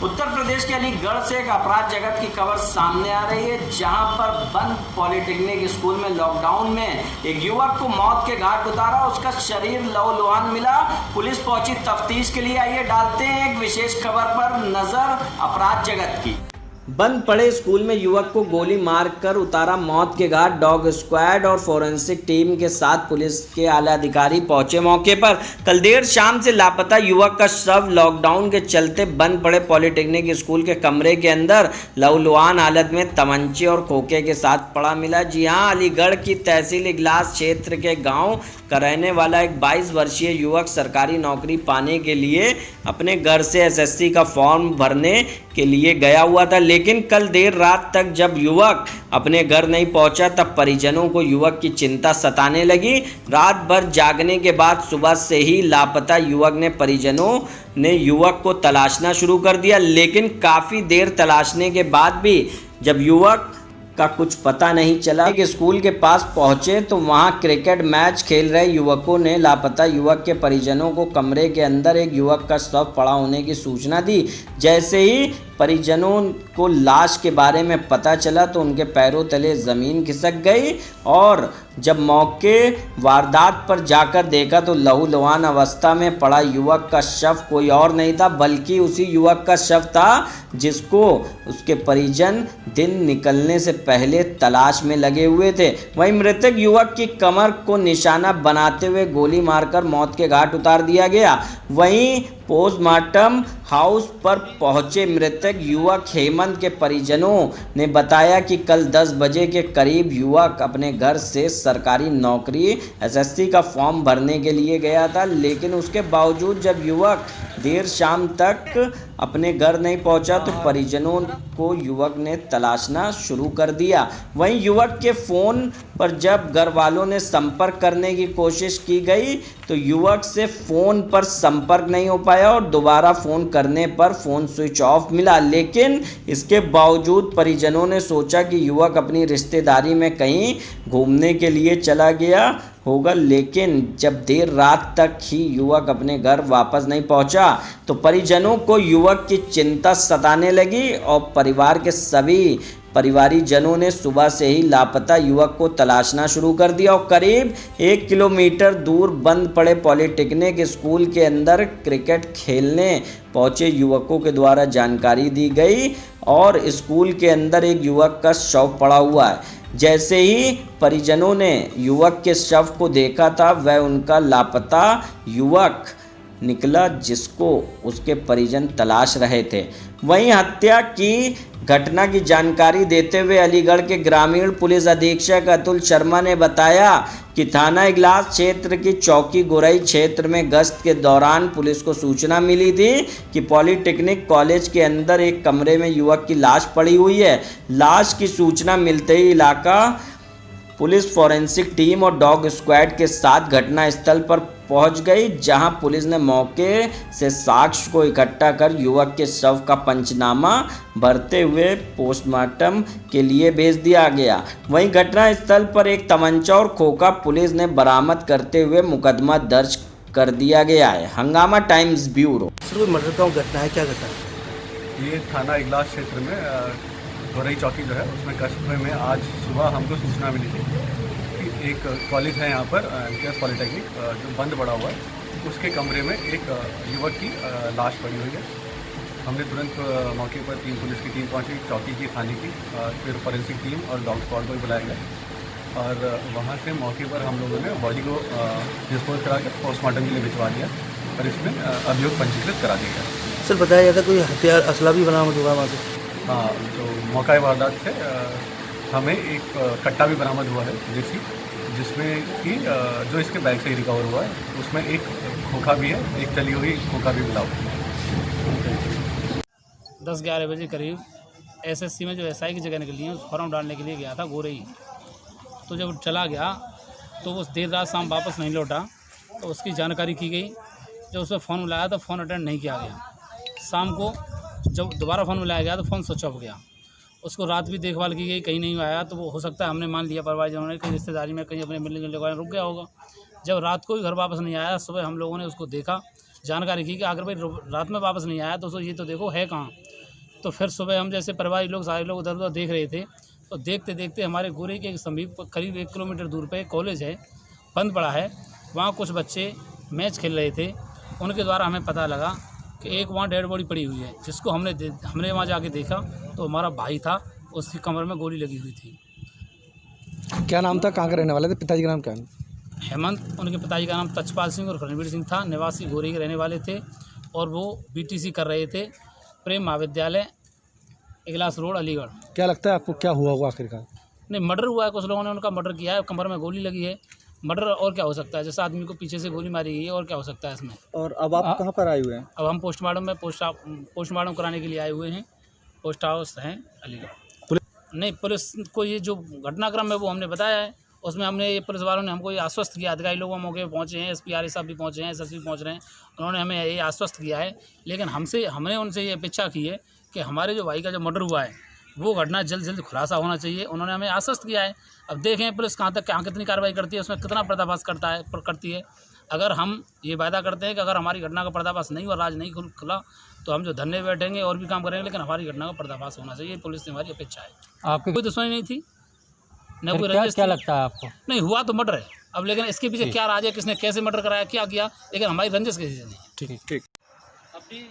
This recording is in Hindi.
उत्तर प्रदेश के अलीगढ़ से एक अपराध जगत की खबर सामने आ रही है, जहां पर बंद पॉलिटेक्निक स्कूल में लॉकडाउन में एक युवक को मौत के घाट उतारा। उसका शरीर लहूलुहान मिला। पुलिस पहुंची तफ्तीश के लिए। आइए डालते हैं एक विशेष खबर पर नजर, अपराध जगत की। बंद पड़े स्कूल में युवक को गोली मारकर उतारा मौत के घाट। डॉग स्क्वाड और फोरेंसिक टीम के साथ पुलिस के आला अधिकारी पहुंचे मौके पर। कल देर शाम से लापता युवक का शव लॉकडाउन के चलते बंद पड़े पॉलिटेक्निक स्कूल के कमरे के अंदर लहूलुहान हालत में तमंचे और खोखे के साथ पड़ा मिला। जी हां, अलीगढ़ की तहसील इगलास क्षेत्र के गाँव का रहने वाला एक 22 वर्षीय युवक सरकारी नौकरी पाने के लिए अपने घर से एसएससी का फॉर्म भरने के लिए गया हुआ था, लेकिन कल देर रात तक जब युवक अपने घर नहीं पहुंचा तब परिजनों को युवक की चिंता सताने लगी। रात भर जागने के बाद सुबह से ही लापता युवक ने परिजनों ने युवक को तलाशना शुरू कर दिया, लेकिन काफ़ी देर तलाशने के बाद भी जब युवक का कुछ पता नहीं चला। एक स्कूल के पास पहुंचे तो वहां क्रिकेट मैच खेल रहे युवकों ने लापता युवक के परिजनों को कमरे के अंदर एक युवक का शव पड़ा होने की सूचना दी। जैसे ही परिजनों को लाश के बारे में पता चला तो उनके पैरों तले ज़मीन खिसक गई और जब मौके वारदात पर जाकर देखा तो लहूलुहान अवस्था में पड़ा युवक का शव कोई और नहीं था बल्कि उसी युवक का शव था जिसको उसके परिजन दिन निकलने से पहले तलाश में लगे हुए थे। वहीं मृतक युवक की कमर को निशाना बनाते हुए गोली मारकर मौत के घाट उतार दिया गया। वहीं पोस्टमार्टम हाउस पर पहुंचे मृतक युवक हेमंत के परिजनों ने बताया कि कल 10 बजे के करीब युवक अपने घर से सरकारी नौकरी एसएससी का फॉर्म भरने के लिए गया था, लेकिन उसके बावजूद जब युवक देर शाम तक अपने घर नहीं पहुंचा तो परिजनों को युवक ने तलाशना शुरू कर दिया। वहीं युवक के फ़ोन पर जब घर वालों ने संपर्क करने की कोशिश की गई तो युवक से फ़ोन पर संपर्क नहीं हो पाया और दोबारा फ़ोन करने पर फ़ोन स्विच ऑफ मिला। लेकिन इसके बावजूद परिजनों ने सोचा कि युवक अपनी रिश्तेदारी में कहीं घूमने के लिए चला गया होगा, लेकिन जब देर रात तक ही युवक अपने घर वापस नहीं पहुंचा तो परिजनों को युवक की चिंता सताने लगी और परिवार के सभी परिवारीजनों ने सुबह से ही लापता युवक को तलाशना शुरू कर दिया और करीब 1 किलोमीटर दूर बंद पड़े पॉलिटेक्निक स्कूल के अंदर क्रिकेट खेलने पहुंचे युवकों के द्वारा जानकारी दी गई और स्कूल के अंदर एक युवक का शव पड़ा हुआ है। जैसे ही परिजनों ने युवक के शव को देखा था वह उनका लापता युवक निकला जिसको उसके परिजन तलाश रहे थे। वहीं हत्या की घटना की जानकारी देते हुए अलीगढ़ के ग्रामीण पुलिस अधीक्षक अतुल शर्मा ने बताया कि थाना इगलास क्षेत्र की चौकी गुरई क्षेत्र में गश्त के दौरान पुलिस को सूचना मिली थी कि पॉलिटेक्निक कॉलेज के अंदर एक कमरे में युवक की लाश पड़ी हुई है। लाश की सूचना मिलते ही इलाका पुलिस फोरेंसिक टीम और डॉग स्क्वाड के साथ घटनास्थल पर पहुंच गई, जहां पुलिस ने मौके से साक्ष्य को इकट्ठा कर युवक के शव का पंचनामा भरते हुए पोस्टमार्टम के लिए भेज दिया गया। वहीं घटनास्थल पर एक तमंचा और खोखा पुलिस ने बरामद करते हुए मुकदमा दर्ज कर दिया गया है। हंगामा टाइम्स ब्यूरो। सर, मर्डर का घटना है, क्या घटना है? ये थाना इगलास क्षेत्र में गोरई चौकी जो है उसमें कस्बे में आज सुबह हमको सूचना मिली थी कि एक कॉलेज है यहाँ पर एमकेएस पॉलिटेक्निक जो बंद पड़ा हुआ है, उसके कमरे में एक युवक की लाश पड़ी हुई है। हमने तुरंत मौके पर पुलिस की टीम पहुँची, चौकी की, थाने की, फिर फोरेंसिक टीम और डॉग स्क्वाड को बुलाया गया और वहाँ से मौके पर हम लोगों ने बॉडी को डिस्पोज करा के पोस्टमार्टम के लिए भिजवा दिया और इसमें अभियोग पंजीकृत करा दिया गया। सर, बताया जाता कोई हथियार असला भी बरामद हुआ वहाँ से? हाँ, तो मौका वारदात से हमें एक कट्टा भी बरामद हुआ है देसी, जिसमें कि जो इसके बैग से ही रिकवर हुआ है उसमें एक खोखा भी है, एक चली हुई खोखा भी मिला हुआ है। 10-11 बजे करीब एसएससी में जो एसआई की जगह निकली है उस फॉर्म डालने के लिए गया था गोरई। तो जब चला गया तो उस देर रात शाम वापस नहीं लौटा तो उसकी जानकारी की गई। जब उसमें फ़ोन मिलाया तो फ़ोन अटेंड नहीं किया गया। शाम को जब दोबारा फ़ोन मिलाया गया तो फ़ोन स्विच ऑफ गया। उसको रात भी देखभाल की गई, कहीं नहीं आया तो वो हो सकता है हमने मान लिया परिवारजनों ने कहीं रिश्तेदारी में कहीं अपने मिलने जुलने रुक गया होगा। जब रात को भी घर वापस नहीं आया, सुबह हम लोगों ने उसको देखा जानकारी की कि अगर भाई रात में वापस नहीं आया तो ये तो देखो है कहाँ। तो फिर सुबह हम जैसे परिवारी लोग सारे लोग उधर उधर देख रहे थे, तो देखते देखते हमारे गोरे के समीप करीब 1 किलोमीटर दूर पे कॉलेज है, बंद पड़ा है। वहाँ कुछ बच्चे मैच खेल रहे थे, उनके द्वारा हमें पता लगा कि एक वहाँ डेड बॉडी पड़ी हुई है, जिसको हमने वहाँ जाके देखा तो हमारा भाई था, उसकी कमर में गोली लगी हुई थी। क्या नाम था, कहाँ के रहने वाले थे, पिताजी का नाम क्या है? हेमंत, उनके पिताजी का नाम तचपाल सिंह और रणवीर सिंह था, निवासी गोरी के रहने वाले थे और वो बीटीसी कर रहे थे, प्रेम महाविद्यालय, इगलास रोड, अलीगढ़। क्या लगता है आपको क्या हुआ होगा आखिरकार? नहीं, मर्डर हुआ है, कुछ लोगों ने उनका मर्डर किया है, कमर में गोली लगी है। मर्डर और क्या हो सकता है, जैसे आदमी को पीछे से गोली मारी गई है, और क्या हो सकता है इसमें। और अब आप कहाँ पर आए हुए हैं? अब हम पोस्टमार्टम कराने के लिए आए हुए हैं, पोस्ट हाउस हैं अलीगढ़। नहीं, पुलिस को ये जो घटनाक्रम है वो हमने बताया है, उसमें हमने ये पुलिस वालों ने हमको ये आश्वस्त किया, अधिकारी लोग मौके पर पहुँचे हैं, SP RA साहब भी पहुँचे हैं, SSP भी पहुँच रहे हैं, उन्होंने हमें ये आश्वस्त किया है। लेकिन हमने उनसे ये अपेक्षा की है कि हमारे जो भाई का जो मर्डर हुआ है वो घटना जल्द खुलासा होना चाहिए, उन्होंने हमें आश्वस्त किया है। अब देखें पुलिस कहाँ तक कितनी कार्रवाई करती है, उसमें कितना पर्दाफाश करती है। अगर हम ये वायदा करते हैं कि अगर हमारी घटना का पर्दाफाश नहीं हुआ, राज नहीं खुला, तो हम जो धरने बैठेंगे और भी काम करेंगे, लेकिन हमारी घटना का पर्दाफाश होना चाहिए, पुलिस से हमारी अपेक्षा है। आपकी कोई दुश्मनी नहीं थी, न कोई क्या, क्या लगता है आपको? नहीं, हुआ तो मर्डर है। अब लेकिन इसके पीछे क्या राज है, किसने कैसे मर्डर कराया, क्या किया, लेकिन हमारी रंजिश किसी से नहीं है। ठीक। अभी